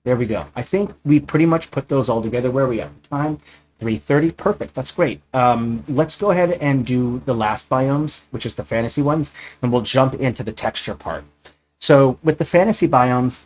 There we go. I think we pretty much put those all together. Where are we at? Time 3:30. Perfect. That's great. Let's go ahead and do the last biomes, which is the fantasy ones, and we'll jump into the texture part. So with the fantasy biomes,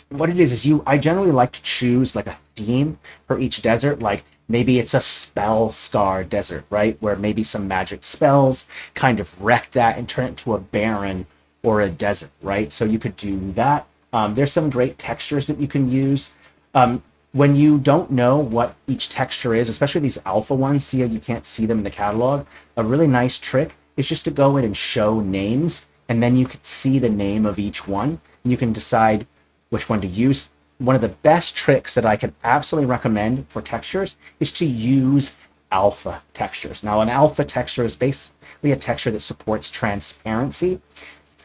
what it is you I generally like to choose like a theme for each desert. Like maybe it's a spell scar desert, right? Where maybe some magic spells kind of wreck that and turn it into a barren or a desert, right? So you could do that. There's some great textures that you can use. When you don't know what each texture is, especially these alpha ones, see how you can't see them in the catalog. A really nice trick is just to go in and show names, and then you can see the name of each one. And you can decide which one to use. One of the best tricks that I can absolutely recommend for textures is to use alpha textures. Now, an alpha texture is basically a texture that supports transparency.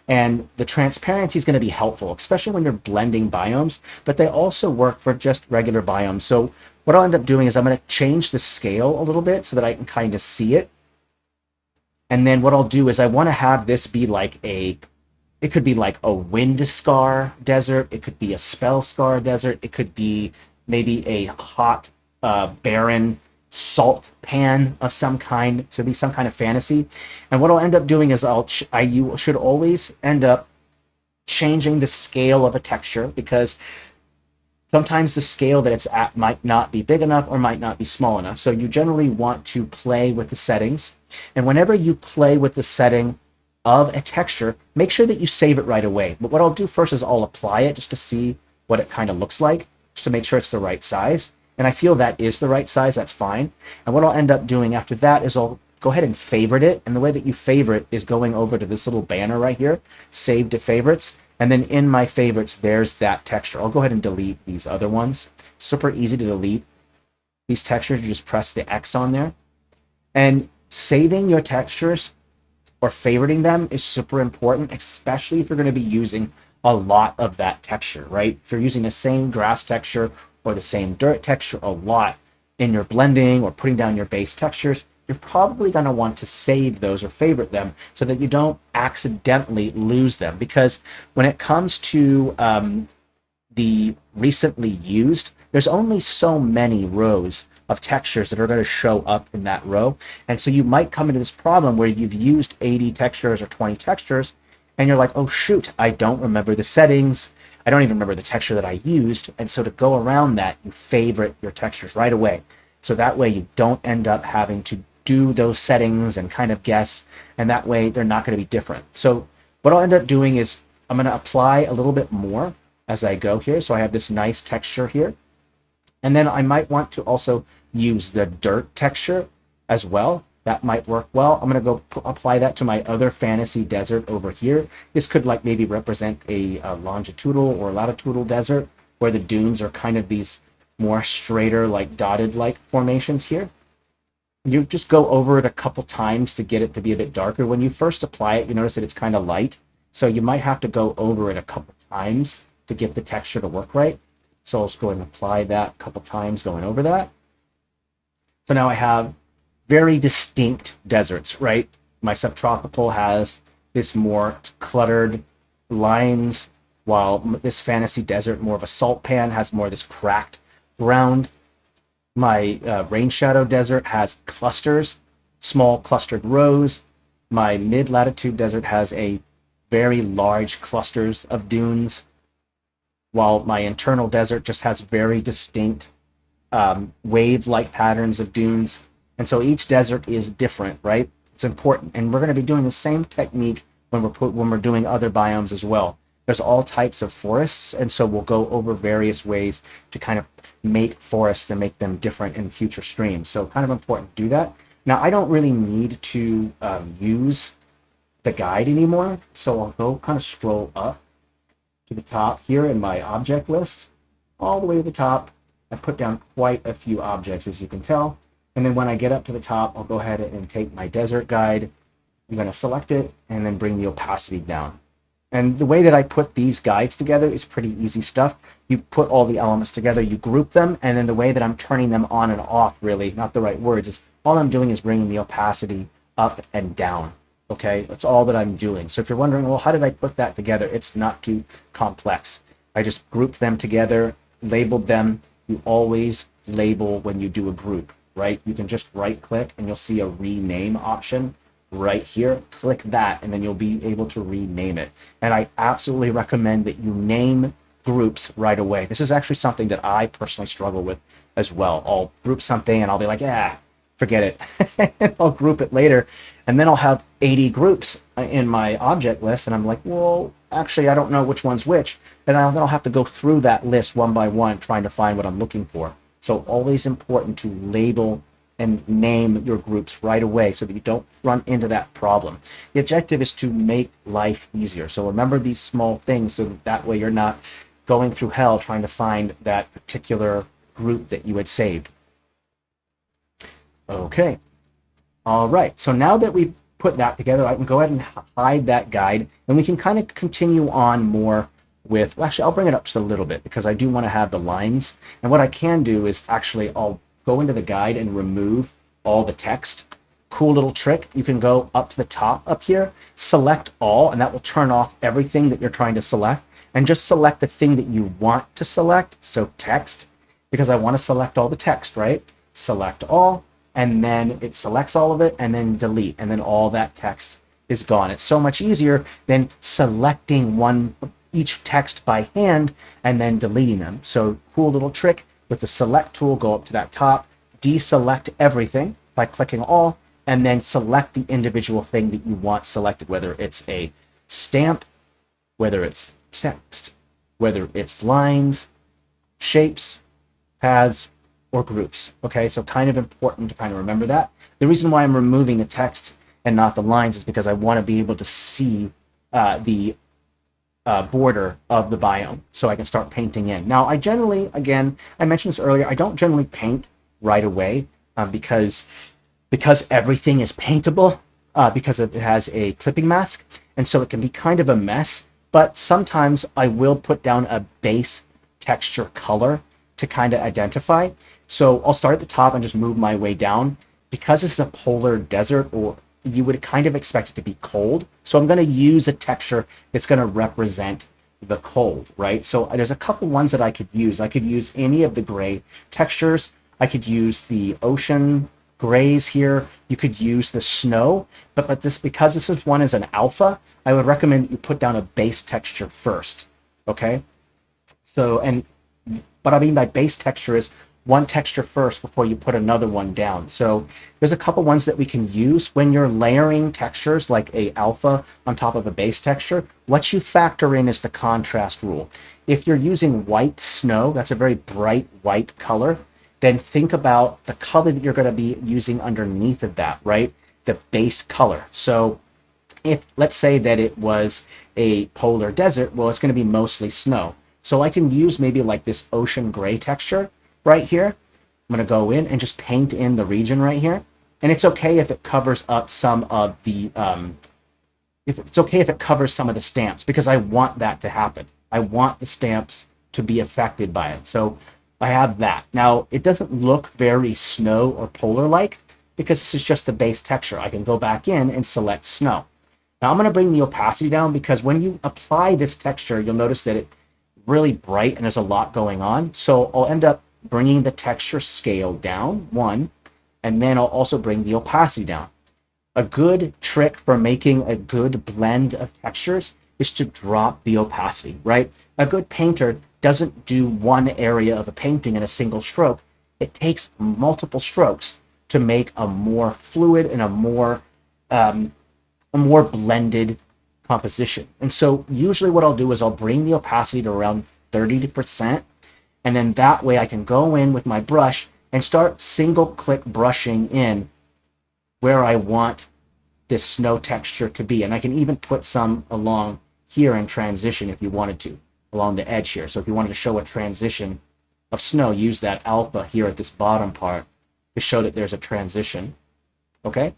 And the transparency is going to be helpful, especially when you're blending biomes, but they also work for just regular biomes. So what I'll end up doing is I'm going to change the scale a little bit so that I can kind of see it. And then what I'll do is I want to have this be like it could be like a wind scar desert. It could be a spell scar desert. It could be maybe a hot, barren salt pan of some kind. So be some kind of fantasy. And what I'll end up doing is you should always end up changing the scale of a texture because sometimes the scale that it's at might not be big enough or might not be small enough. So you generally want to play with the settings. And whenever you play with the setting of a texture, make sure that you save it right away. But what I'll do first is I'll apply it just to see what it kind of looks like, just to make sure it's the right size. And I feel that is the right size, that's fine. And what I'll end up doing after that is I'll go ahead and favorite it. And the way that you favorite is going over to this little banner right here, save to favorites. And then in my favorites, there's that texture. I'll go ahead and delete these other ones. Super easy to delete these textures. You just press the X on there. And saving your textures or favoriting them is super important, especially if you're going to be using a lot of that texture, right? If you're using the same grass texture or the same dirt texture a lot in your blending or putting down your base textures, you're probably going to want to save those or favorite them so that you don't accidentally lose them. Because when it comes to the recently used, there's only so many rows of textures that are going to show up in that row. And so you might come into this problem where you've used 80 textures or 20 textures and you're like, oh shoot, I don't remember the settings. I don't even remember the texture that I used. And so to go around that, you favorite your textures right away. So that way you don't end up having to do those settings and kind of guess. And that way they're not going to be different. So what I'll end up doing is I'm going to apply a little bit more as I go here. So I have this nice texture here. And then I might want to also use the dirt texture as well. That might work well. I'm going to go apply that to my other fantasy desert over here. This could like maybe represent a longitudinal or latitudinal desert where the dunes are kind of these more straighter, like dotted like formations here. You just go over it a couple times to get it to be a bit darker. When you first apply it, you notice that it's kind of light. So you might have to go over it a couple times to get the texture to work right. So I'll just go ahead and apply that a couple times going over that. So now I have very distinct deserts, right? My subtropical has this more cluttered lines, while this fantasy desert, more of a salt pan, has more of this cracked ground. My rain shadow desert has clusters, small clustered rows. My mid-latitude desert has a very large clusters of dunes, while my internal desert just has very distinct wave-like patterns of dunes. And so each desert is different, right? It's important. And we're going to be doing the same technique when we're doing other biomes as well. There's all types of forests, and so we'll go over various ways to kind of make forests and make them different in future streams. So kind of important to do that. Now, I don't really need to use the guide anymore, so I'll go kind of scroll up to the top here in my object list, all the way to the top. I put down quite a few objects, as you can tell. And then when I get up to the top, I'll go ahead and take my desert guide. I'm going to select it and then bring the opacity down. And the way that I put these guides together is pretty easy stuff. You put all the elements together, you group them, and then the way that I'm turning them on and off, really, not the right words, is all I'm doing is bringing the opacity up and down. Okay, that's all that I'm doing. So if you're wondering, well, how did I put that together? It's not too complex. I just grouped them together, labeled them. You always label when you do a group, right? You can just right click and you'll see a rename option right here. Click that and then you'll be able to rename it. And I absolutely recommend that you name groups right away. This is actually something that I personally struggle with as well. I'll group something and I'll be like, yeah, forget it. I'll group it later. And then I'll have 80 groups in my object list. And I'm like, well, actually, I don't know which one's which. And then I'll have to go through that list one by one, trying to find what I'm looking for. So always important to label and name your groups right away so that you don't run into that problem. The objective is to make life easier. So remember these small things so that way you're not going through hell trying to find that particular group that you had saved. Okay. All right. So now that we've put that together, I can go ahead and hide that guide, and we can kind of continue on more with, well, actually, I'll bring it up just a little bit because I do want to have the lines. And what I can do is actually, I'll go into the guide and remove all the text. Cool little trick. You can go up to the top up here, select all, and that will turn off everything that you're trying to select, and just select the thing that you want to select. So text, because I want to select all the text, right? Select all, and then it selects all of it, and then delete, and then all that text is gone. It's so much easier than selecting each text by hand and then deleting them. So cool little trick with the select tool, go up to that top, deselect everything by clicking all, and then select the individual thing that you want selected, whether it's a stamp, whether it's text, whether it's lines, shapes, paths, or groups. Okay, so kind of important to kind of remember that. The reason why I'm removing the text and not the lines is because I want to be able to see the border of the biome so I can start painting in. Now, I generally, again, I mentioned this earlier, I don't generally paint right away because everything is paintable because it has a clipping mask, and so it can be kind of a mess, but sometimes I will put down a base texture color to kind of identify. So I'll start at the top and just move my way down. Because this is a polar desert, or you would kind of expect it to be cold, so I'm going to use a texture that's going to represent the cold, right? So there's a couple ones that I could use. I could use any of the gray textures. I could use the ocean grays here. You could use the snow, but because this one is an alpha, I would recommend that you put down a base texture first, okay? So, what I mean by base texture is one texture first before you put another one down. So there's a couple ones that we can use when you're layering textures like a alpha on top of a base texture. What you factor in is the contrast rule. If you're using white snow, that's a very bright white color, then think about the color that you're going to be using underneath of that, right? The base color. So if, let's say that it was a polar desert, well, it's going to be mostly snow. So I can use maybe like this ocean gray texture right here. I'm going to go in and just paint in the region right here. And it's okay if it covers up some of the, if it covers some of the stamps, because I want that to happen. I want the stamps to be affected by it. So I have that. Now, it doesn't look very snow or polar-like because this is just the base texture. I can go back in and select snow. Now I'm going to bring the opacity down because when you apply this texture, you'll notice that it's really bright and there's a lot going on. So I'll end up bringing the texture scale down, one, and then I'll also bring the opacity down. A good trick for making a good blend of textures is to drop the opacity, right? A good painter doesn't do one area of a painting in a single stroke. It takes multiple strokes to make a more fluid and a more blended composition. And so usually what I'll do is I'll bring the opacity to around 30%, and then that way I can go in with my brush and start single click brushing in where I want this snow texture to be. And I can even put some along here in transition if you wanted to, along the edge here. So if you wanted to show a transition of snow, use that alpha here at this bottom part to show that there's a transition. Okay?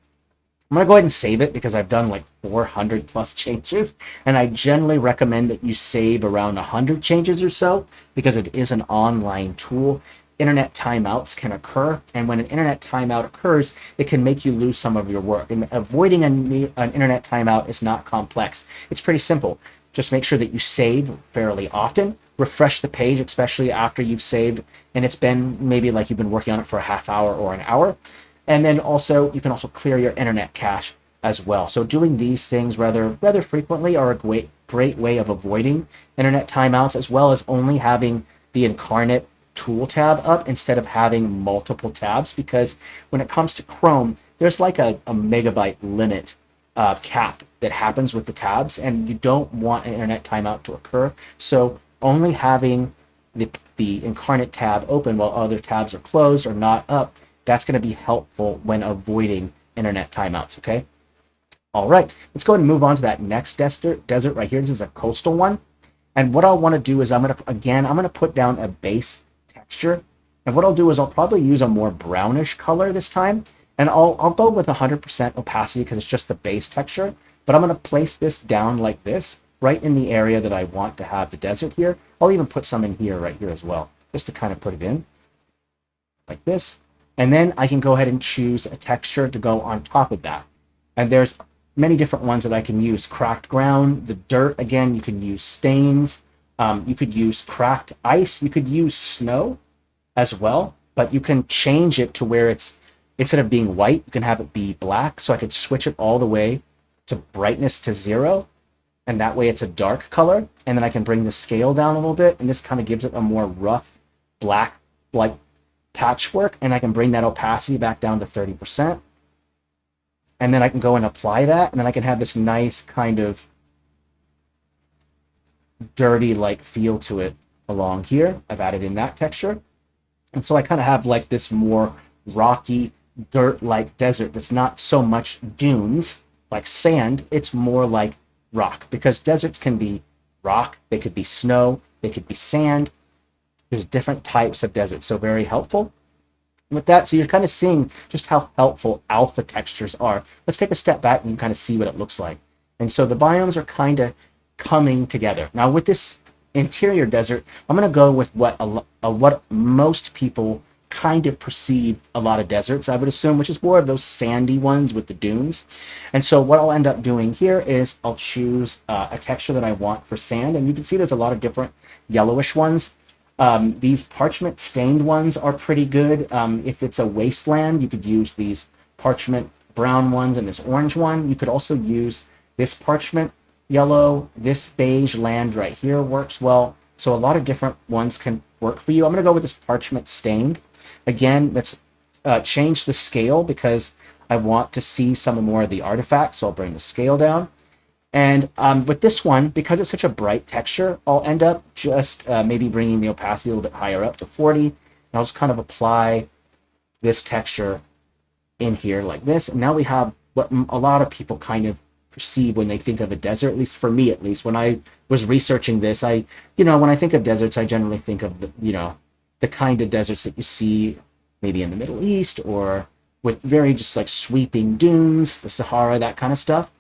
I'm going to go ahead and save it because I've done like 400 plus changes, and I generally recommend that you save around 100 changes or so because it is an online tool. Internet timeouts can occur, and when an internet timeout occurs, it can make you lose some of your work. And avoiding an internet timeout is not complex. It's pretty simple. just make sure that you save fairly often. Refresh the page, especially after you've saved and it's been maybe like you've been working on it for a half hour or an hour. And then also, you can also clear your internet cache as well. So doing these things rather frequently are a great way of avoiding internet timeouts, as well as only having the Inkarnate tool tab up instead of having multiple tabs, because when it comes to Chrome, there's like a megabyte limit cap that happens with the tabs, and you don't want an internet timeout to occur. So only having the Inkarnate tab open while other tabs are closed or not up, that's going to be helpful when avoiding internet timeouts, okay? All right, let's go ahead and move on to that next desert right here. This is a coastal one. And what I'll want to do is I'm going to put down a base texture. And what I'll do is I'll probably use a more brownish color this time. And I'll go with 100% opacity because it's just the base texture. But I'm going to place this down like this, right in the area that I want to have the desert here. I'll even put some in here, right here as well, just to kind of put it in like this. And then I can go ahead and choose a texture to go on top of that. And there's many different ones that I can use. Cracked ground, the dirt, again, you can use stains. You could use cracked ice. You could use snow as well, but you can change it to where it's, instead of being white, you can have it be black. So I could switch it all the way to brightness to 0. And that way it's a dark color. And then I can bring the scale down a little bit. And this kind of gives it a more rough black, like patchwork. And I can bring that opacity back down to 30%. And then I can go and apply that, and then I can have this nice kind of dirty like feel to it along here. I've added in that texture. And so I kind of have like this more rocky dirt-like desert that's not so much dunes like sand, it's more like rock, because deserts can be rock, they could be snow, they could be sand. There's different types of deserts, so very helpful. With that, so you're kind of seeing just how helpful alpha textures are. Let's take a step back and you kind of see what it looks like. And so the biomes are kind of coming together. Now with this interior desert, I'm going to go with what most people kind of perceive a lot of deserts, I would assume, which is more of those sandy ones with the dunes. And so what I'll end up doing here is I'll choose a texture that I want for sand. And you can see there's a lot of different yellowish ones. These parchment stained ones are pretty good. If it's a wasteland, you could use these parchment brown ones and this orange one. You could also use this parchment yellow. This beige land right here works well. So a lot of different ones can work for you. I'm going to go with this parchment stained. Again, let's change the scale because I want to see some more of the artifacts. So I'll bring the scale down. And with this one, because it's such a bright texture, I'll end up just maybe bringing the opacity a little bit higher up to 40. And I'll just kind of apply this texture in here like this. And now we have what a lot of people kind of perceive when they think of a desert, at least for me, at least. When I was researching this, when I think of deserts, I generally think of, the kind of deserts that you see maybe in the Middle East or with very just like sweeping dunes, the Sahara, that kind of stuff.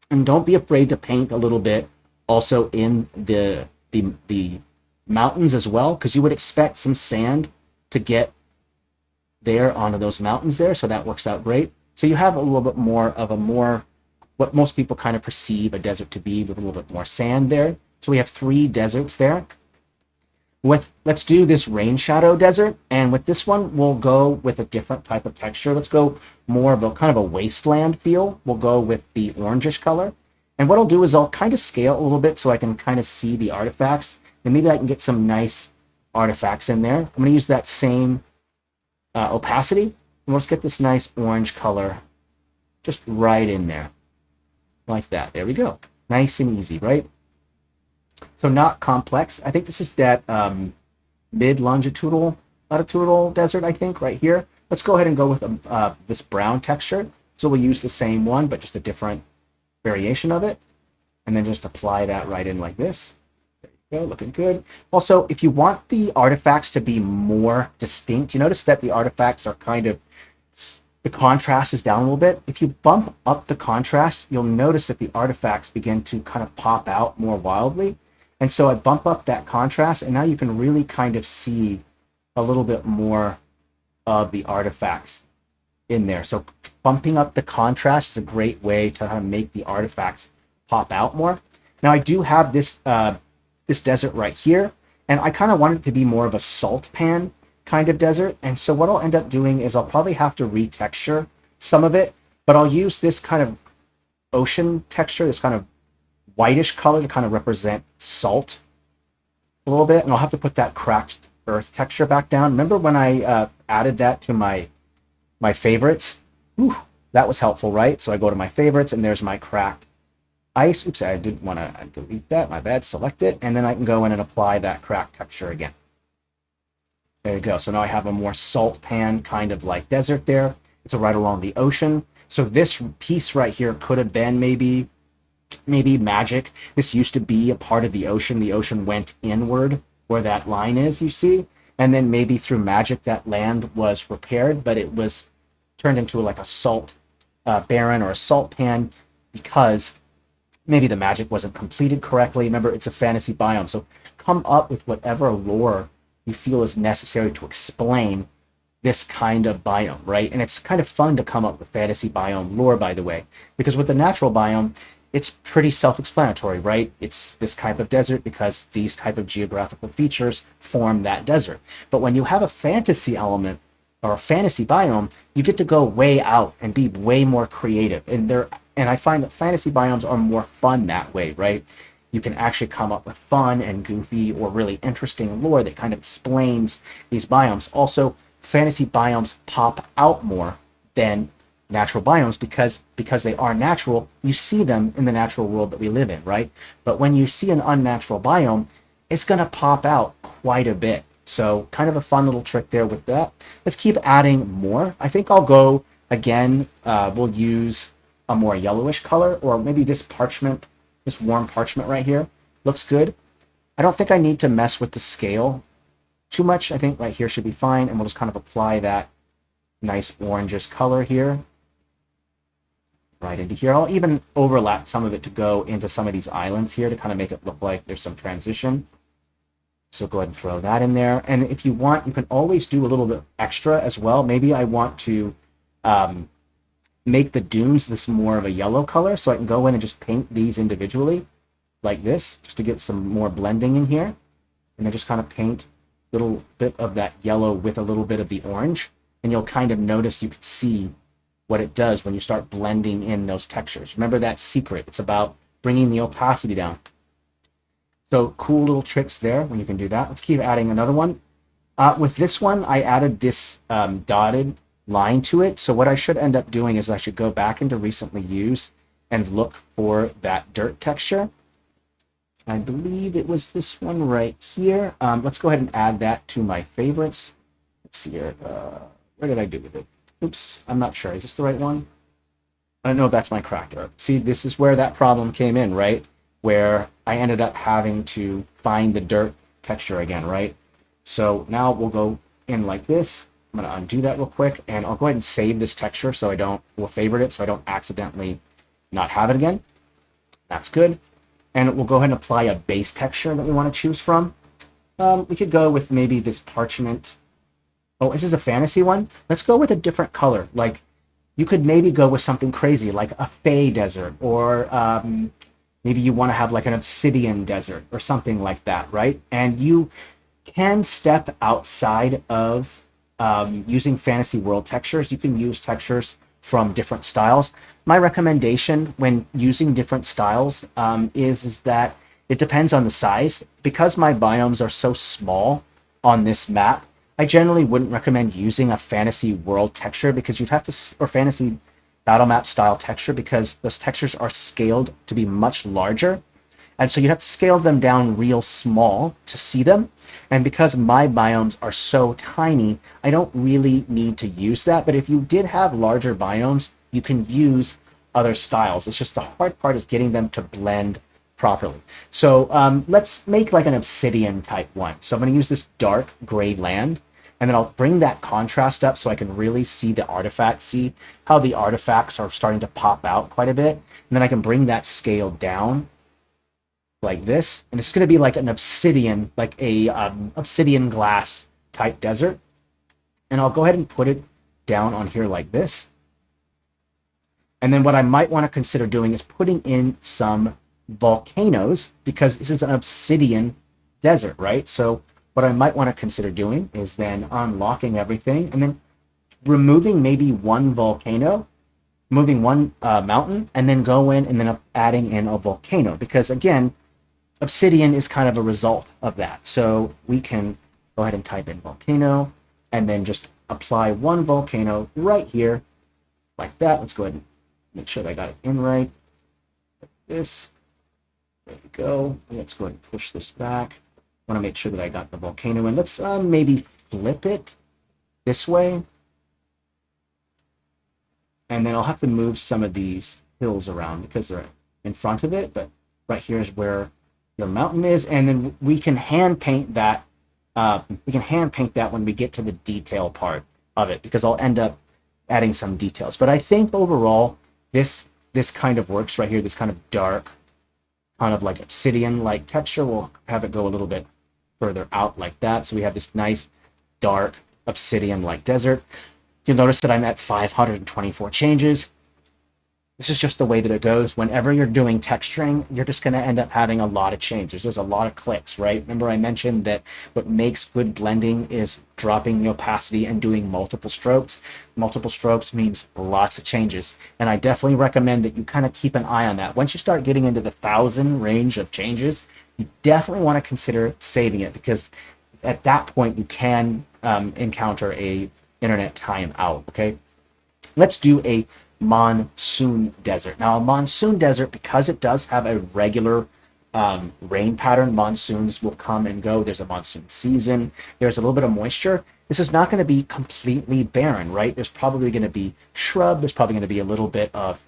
And don't be afraid to paint a little bit also in the mountains as well, because you would expect some sand to get there onto those mountains there. So that works out great. So you have a little bit more of what most people kind of perceive a desert to be, with a little bit more sand there. So we have 3 deserts there. Let's do this rain shadow desert. And with this one, we'll go with a different type of texture. Let's go more of a kind of a wasteland feel. We'll go with the orangish color. And what I'll do is I'll kind of scale a little bit so I can kind of see the artifacts. And maybe I can get some nice artifacts in there. I'm going to use that same opacity. And let's get this nice orange color just right in there. Like that. There we go. Nice and easy, right? So not complex. I think this is that mid-longitudinal latitudinal desert, I think, right here. Let's go ahead and go with this brown texture. So we'll use the same one, but just a different variation of it. And then just apply that right in like this. There you go, looking good. Also, if you want the artifacts to be more distinct, you notice that the artifacts are kind of, the contrast is down a little bit. If you bump up the contrast, you'll notice that the artifacts begin to kind of pop out more wildly. And so I bump up that contrast, and now you can really kind of see a little bit more of the artifacts in there. So bumping up the contrast is a great way to kind of make the artifacts pop out more. Now I do have this desert right here, and I kind of want it to be more of a salt pan kind of desert. And so what I'll end up doing is I'll probably have to retexture some of it, but I'll use this kind of ocean texture, this kind of whitish color to kind of represent salt a little bit, and I'll have to put that cracked earth texture back down. Remember when I added that to my favorites? Whew, that was helpful, right? So I go to my favorites, and there's my cracked ice. Oops, I didn't want to delete that. My bad. Select it, and then I can go in and apply that cracked texture again. There you go. So now I have a more salt pan kind of like desert there. It's right along the ocean. So this piece right here could have been maybe magic. This used to be a part of the ocean. The ocean went inward where that line is, you see, and then maybe through magic that land was repaired, but it was turned into like a salt baron or a salt pan because maybe the magic wasn't completed correctly. Remember, it's a fantasy biome, so come up with whatever lore you feel is necessary to explain this kind of biome, right? And it's kind of fun to come up with fantasy biome lore, by the way, because with the natural biome, it's pretty self-explanatory, right? It's this type of desert because these type of geographical features form that desert. But when you have a fantasy element or a fantasy biome, you get to go way out and be way more creative. And I find that fantasy biomes are more fun that way, right? You can actually come up with fun and goofy or really interesting lore that kind of explains these biomes. Also, fantasy biomes pop out more than natural biomes because they are natural. You see them in the natural world that we live in, right? But when you see an unnatural biome, it's going to pop out quite a bit. So kind of a fun little trick there with that. Let's keep adding more. I think I'll go again. We'll use a more yellowish color, or maybe this parchment, this warm parchment right here looks good. I don't think I need to mess with the scale too much. I think right here should be fine, and we'll just kind of apply that nice orangish color here right into here. I'll even overlap some of it to go into some of these islands here to kind of make it look like there's some transition. So go ahead and throw that in there. And if you want, you can always do a little bit extra as well. Maybe I want to make the dunes this more of a yellow color, so I can go in and just paint these individually like this, just to get some more blending in here. And then just kind of paint a little bit of that yellow with a little bit of the orange. And you'll kind of notice, you can see what it does when you start blending in those textures. Remember that secret. It's about bringing the opacity down. So cool little tricks there when you can do that. Let's keep adding another one. With this one, I added this dotted line to it. So what I should end up doing is I should go back into recently used and look for that dirt texture. I believe it was this one right here. Let's go ahead and add that to my favorites. Let's see here. Where did I do with it? Oops, I'm not sure. Is this the right one? I know that's my cracked dirt. See, this is where that problem came in, right? Where I ended up having to find the dirt texture again, right? So now we'll go in like this. I'm going to undo that real quick, and I'll go ahead and save this texture so we'll favorite it so I don't accidentally not have it again. That's good. And we'll go ahead and apply a base texture that we want to choose from. We could go with maybe this parchment. Oh, this is a fantasy one. Let's go with a different color. Like, you could maybe go with something crazy, like a fey desert, or maybe you want to have like an obsidian desert or something like that, right? And you can step outside of using fantasy world textures. You can use textures from different styles. My recommendation when using different styles is that it depends on the size. Because my biomes are so small on this map, I generally wouldn't recommend using a fantasy world texture, because you'd have to, or fantasy battle map style texture, because those textures are scaled to be much larger. And so you have to scale them down real small to see them. And because my biomes are so tiny, I don't really need to use that. But if you did have larger biomes, you can use other styles. It's just the hard part is getting them to blend properly. So let's make like an obsidian type one. So I'm going to use this dark gray land, and then I'll bring that contrast up so I can really see the artifacts, see how the artifacts are starting to pop out quite a bit. And then I can bring that scale down like this, and it's going to be like an obsidian, like a obsidian glass type desert. And I'll go ahead and put it down on here like this. And then what I might want to consider doing is putting in some volcanoes because this is an obsidian desert, right? So what I might want to consider doing is then unlocking everything and then removing maybe one volcano, moving one mountain, and then go in and then adding in a volcano because again, obsidian is kind of a result of that. So we can go ahead and type in volcano and then just apply one volcano right here like that. Let's go ahead and make sure that I got it in right. Like this. There we go. Let's go ahead and push this back. I want to make sure that I got the volcano in. Let's maybe flip it this way. And then I'll have to move some of these hills around because they're in front of it. But right here is where your mountain is. And then we can hand paint that. We can hand paint that when we get to the detail part of it because I'll end up adding some details. But I think overall, this kind of works right here. This kind of dark, kind of like obsidian-like texture. We'll have it go a little bit further out like that. So we have this nice, dark, obsidian-like desert. You'll notice that I'm at 524 changes. This is just the way that it goes. Whenever you're doing texturing, you're just going to end up having a lot of changes. There's a lot of clicks, right? Remember I mentioned that what makes good blending is dropping the opacity and doing multiple strokes. Multiple strokes means lots of changes. And I definitely recommend that you kind of keep an eye on that. Once you start getting into the 1,000 range of changes, you definitely want to consider saving it because at that point you can encounter a internet timeout, okay? Let's do a monsoon desert. Now, a monsoon desert, because it does have a regular rain pattern, monsoons will come and go. There's a monsoon season. There's a little bit of moisture. This is not going to be completely barren, right? There's probably going to be shrub. There's probably going to be a little bit of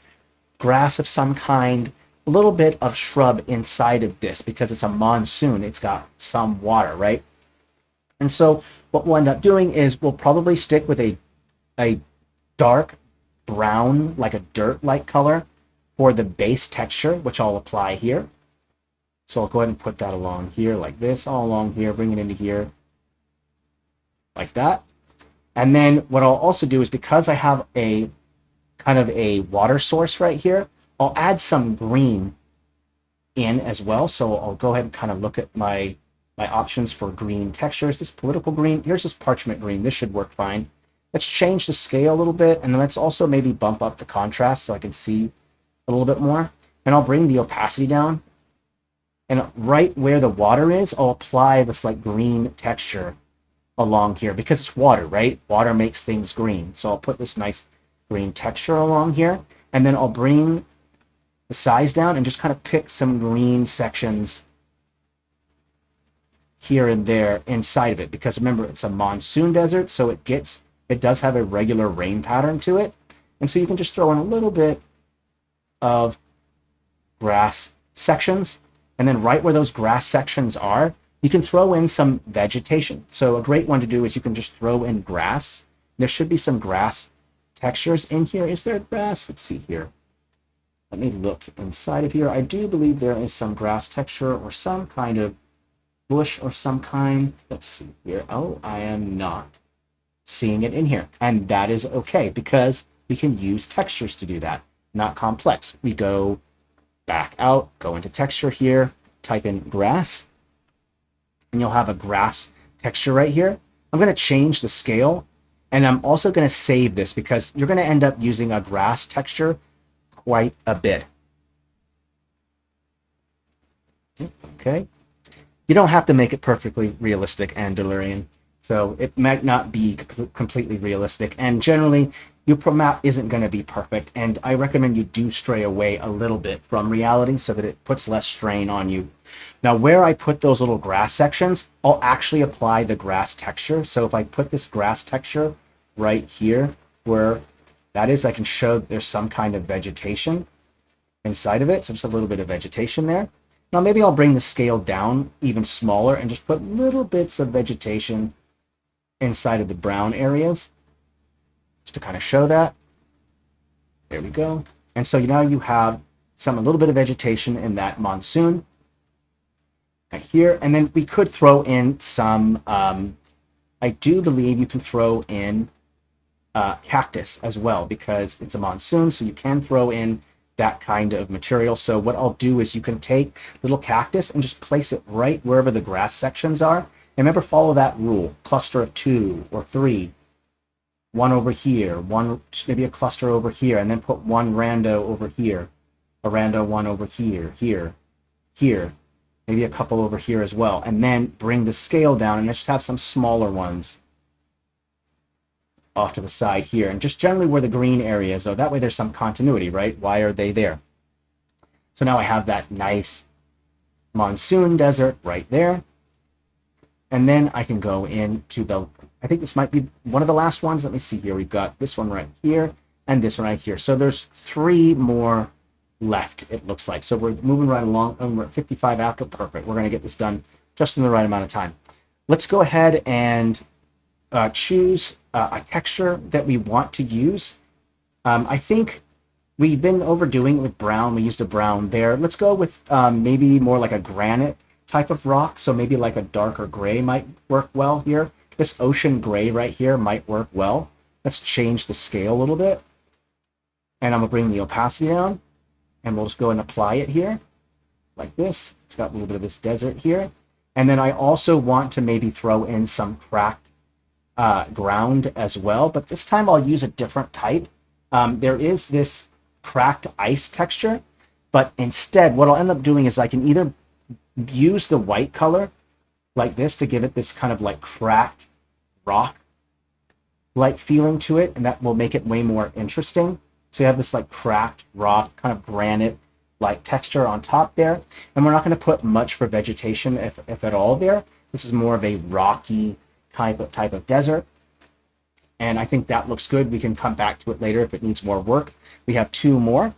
grass of some kind, a little bit of shrub inside of this because it's a monsoon. It's got some water, right? And so what we'll end up doing is we'll probably stick with a dark brown, like a dirt-like color for the base texture, which I'll apply here. So I'll go ahead and put that along here like this, all along here, bring it into here like that. And then what I'll also do is because I have a kind of a water source right here, I'll add some green in as well. So I'll go ahead and kind of look at my options for green textures. This political green, here's this parchment green. This should work fine. Let's change the scale a little bit, and then let's also maybe bump up the contrast so I can see a little bit more. And I'll bring the opacity down. And right where the water is, I'll apply this like green texture along here because it's water, right? Water makes things green. So I'll put this nice green texture along here, and then I'll bring the size down and just kind of pick some green sections here and there inside of it because remember it's a monsoon desert, so it does have a regular rain pattern to it. And so you can just throw in a little bit of grass sections. And then right where those grass sections are, you can throw in some vegetation. So a great one to do is you can just throw in grass. There should be some grass textures in here. Is there grass? Let's see here. Let me look inside of here. I do believe there is some grass texture or some kind of bush or some kind. Let's see here. Oh, I am not seeing it in here. And that is okay because we can use textures to do that. Not complex. We go back out, go into texture here, type in grass, and you'll have a grass texture right here. I'm going to change the scale, and I'm also going to save this because you're going to end up using a grass texture quite a bit. Okay. You don't have to make it perfectly realistic and Delirian. So it might not be completely realistic. And generally, your map isn't going to be perfect. And I recommend you do stray away a little bit from reality so that it puts less strain on you. Now, where I put those little grass sections, I'll actually apply the grass texture. So if I put this grass texture right here, where that is, I can show that there's some kind of vegetation inside of it. So just a little bit of vegetation there. Now, maybe I'll bring the scale down even smaller and just put little bits of vegetation inside of the brown areas just to kind of show that. There we go. And so now you have a little bit of vegetation in that monsoon right here. And then we could throw in some, I do believe you can throw in cactus as well because it's a monsoon. So you can throw in that kind of material. So what I'll do is you can take little cactus and just place it right wherever the grass sections are. And remember, follow that rule, cluster of 2 or 3, one over here, one, maybe a cluster over here, and then put one rando over here, a rando one over here, here, maybe a couple over here as well. And then bring the scale down and just have some smaller ones off to the side here. And just generally where the green area is, though, that way there's some continuity, right? Why are they there? So now I have that nice monsoon desert right there. And then I can go into the, I think this might be one of the last ones. Let me see here. We've got this one right here and this one right here. So there's 3 more left, it looks like. So we're moving right along, and we're at 55 after. Perfect. We're going to get this done just in the right amount of time. Let's go ahead and choose a texture that we want to use. I think we've been overdoing it with brown. We used a brown there. Let's go with maybe more like a granite type of rock. So maybe like a darker gray might work well here. This ocean gray right here might work well. Let's change the scale a little bit. And I'm going to bring the opacity down. And we'll just go and apply it here like this. It's got a little bit of this desert here. And then I also want to maybe throw in some cracked ground as well. But this time I'll use a different type. There is this cracked ice texture. But instead, what I'll end up doing is I can either use the white color like this to give it this kind of like cracked rock like feeling to it, and that will make it way more interesting. So you have this like cracked rock kind of granite like texture on top there, and we're not going to put much for vegetation if at all there. This is more of a rocky type of desert, and I think that looks good. We can come back to it later if it needs more work. We have 2 more.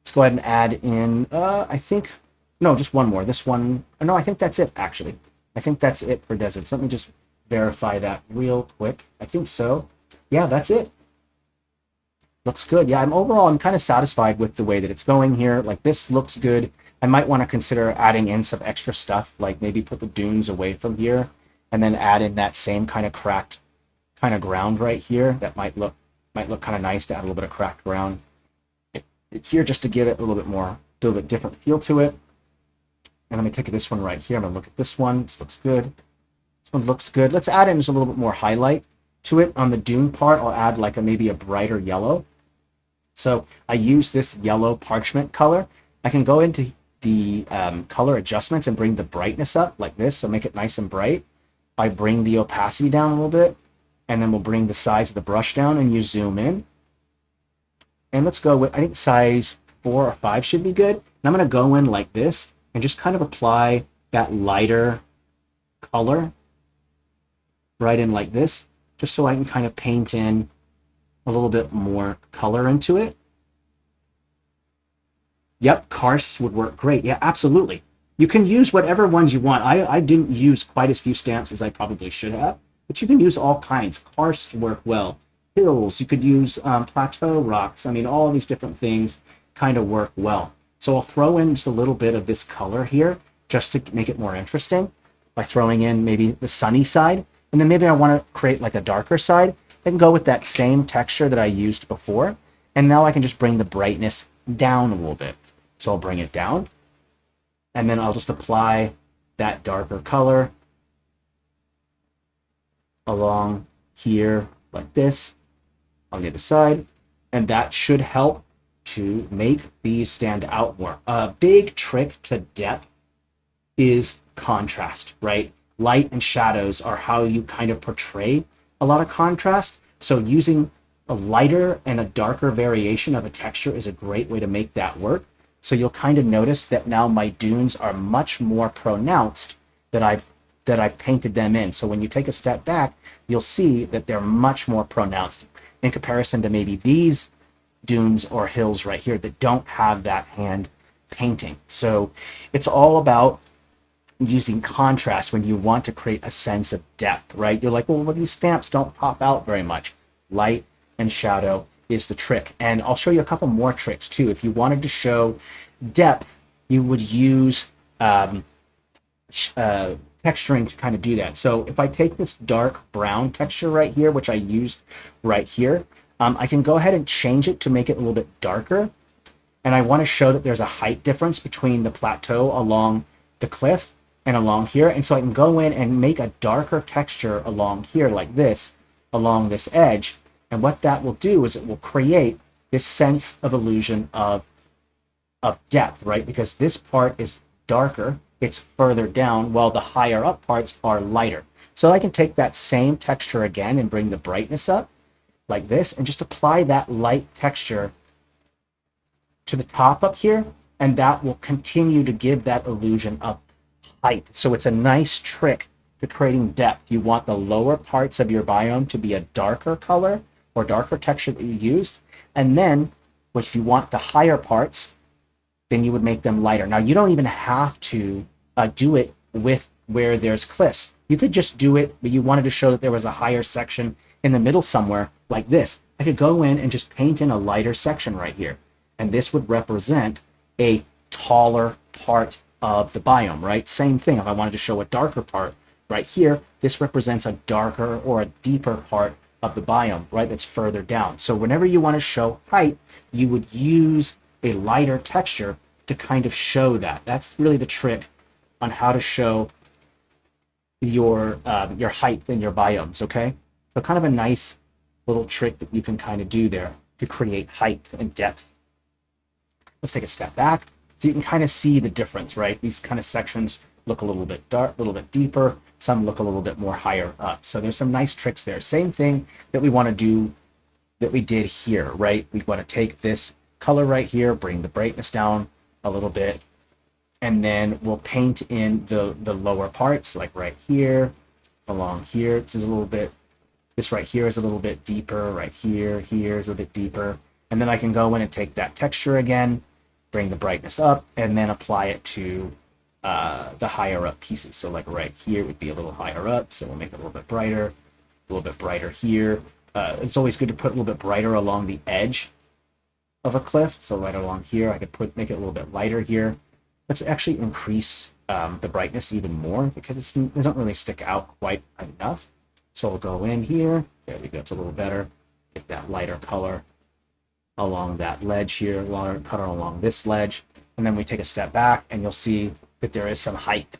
Let's go ahead and add in I think no, just one more. This one, no, I think that's it, actually. I think that's it for deserts. Let me just verify that real quick. I think so. Yeah, that's it. Looks good. Yeah, I'm kind of satisfied with the way that it's going here. Like, this looks good. I might want to consider adding in some extra stuff, like maybe put the dunes away from here, and then add in that same kind of cracked kind of ground right here. That might look kind of nice to add a little bit of cracked ground here, just to give it a little bit different feel to it. And let me take this one right here. I'm going to look at this one. This looks good. This one looks good. Let's add in just a little bit more highlight to it. On the dune part, I'll add like maybe a brighter yellow. So I use this yellow parchment color. I can go into the color adjustments and bring the brightness up like this. So make it nice and bright. I bring the opacity down a little bit. And then we'll bring the size of the brush down, and you zoom in. And let's go with, I think size 4 or 5 should be good. And I'm going to go in like this and just kind of apply that lighter color right in like this, just so I can kind of paint in a little bit more color into it. Yep, karsts would work great. Yeah, absolutely. You can use whatever ones you want. I didn't use quite as few stamps as I probably should have, but you can use all kinds. Karsts work well. Hills, you could use plateau rocks. I mean, all these different things kind of work well. So I'll throw in just a little bit of this color here just to make it more interesting by throwing in maybe the sunny side. And then maybe I want to create like a darker side. I can go with that same texture that I used before. And now I can just bring the brightness down a little bit. So I'll bring it down. And then I'll just apply that darker color along here like this on the other side. And that should help to make these stand out more. A big trick to depth is contrast, right? Light and shadows are how you kind of portray a lot of contrast. So using a lighter and a darker variation of a texture is a great way to make that work. So you'll kind of notice that now my dunes are much more pronounced that I've painted them in. So when you take a step back, you'll see that they're much more pronounced in comparison to maybe these dunes or hills right here that don't have that hand painting. So it's all about using contrast when you want to create a sense of depth, right? You're like, well, these stamps don't pop out very much. Light and shadow is the trick. And I'll show you a couple more tricks too. If you wanted to show depth, you would use texturing to kind of do that. So if I take this dark brown texture right here, which I used right here, I can go ahead and change it to make it a little bit darker. And I want to show that there's a height difference between the plateau along the cliff and along here. And so I can go in and make a darker texture along here like this, along this edge. And what that will do is it will create this sense of illusion of depth, right? Because this part is darker, it's further down, while the higher up parts are lighter. So I can take that same texture again and bring the brightness up like this and just apply that light texture to the top up here, and that will continue to give that illusion of height. So it's a nice trick to creating depth. You want the lower parts of your biome to be a darker color or darker texture that you used, and then if you want the higher parts, then you would make them lighter. Now, you don't even have to do it with where there's cliffs. You could just do it, but you wanted to show that there was a higher section in the middle somewhere like this. I could go in and just paint in a lighter section right here. And this would represent a taller part of the biome, right? Same thing. If I wanted to show a darker part right here, this represents a darker or a deeper part of the biome, right? That's further down. So whenever you want to show height, you would use a lighter texture to kind of show that. That's really the trick on how to show your height in your biomes, okay? So kind of a nice little trick that you can kind of do there to create height and depth. Let's take a step back so you can kind of see the difference, right? These kind of sections look a little bit dark, a little bit deeper. Some look a little bit more higher up. So there's some nice tricks there. Same thing that we want to do that we did here, right? We want to take this color right here, bring the brightness down a little bit, and then we'll paint in the lower parts, like right here, along here. This is a little bit, this right here is a little bit deeper, right here is a bit deeper. And then I can go in and take that texture again, bring the brightness up, and then apply it to the higher up pieces. So like right here would be a little higher up, so we'll make it a little bit brighter here. It's always good to put a little bit brighter along the edge of a cliff. So right along here, I could make it a little bit lighter here. Let's actually increase the brightness even more because it doesn't really stick out quite enough. So we'll go in here. There we go. It's a little better. Get that lighter color along that ledge here, lighter color along this ledge. And then we take a step back and you'll see that there is some height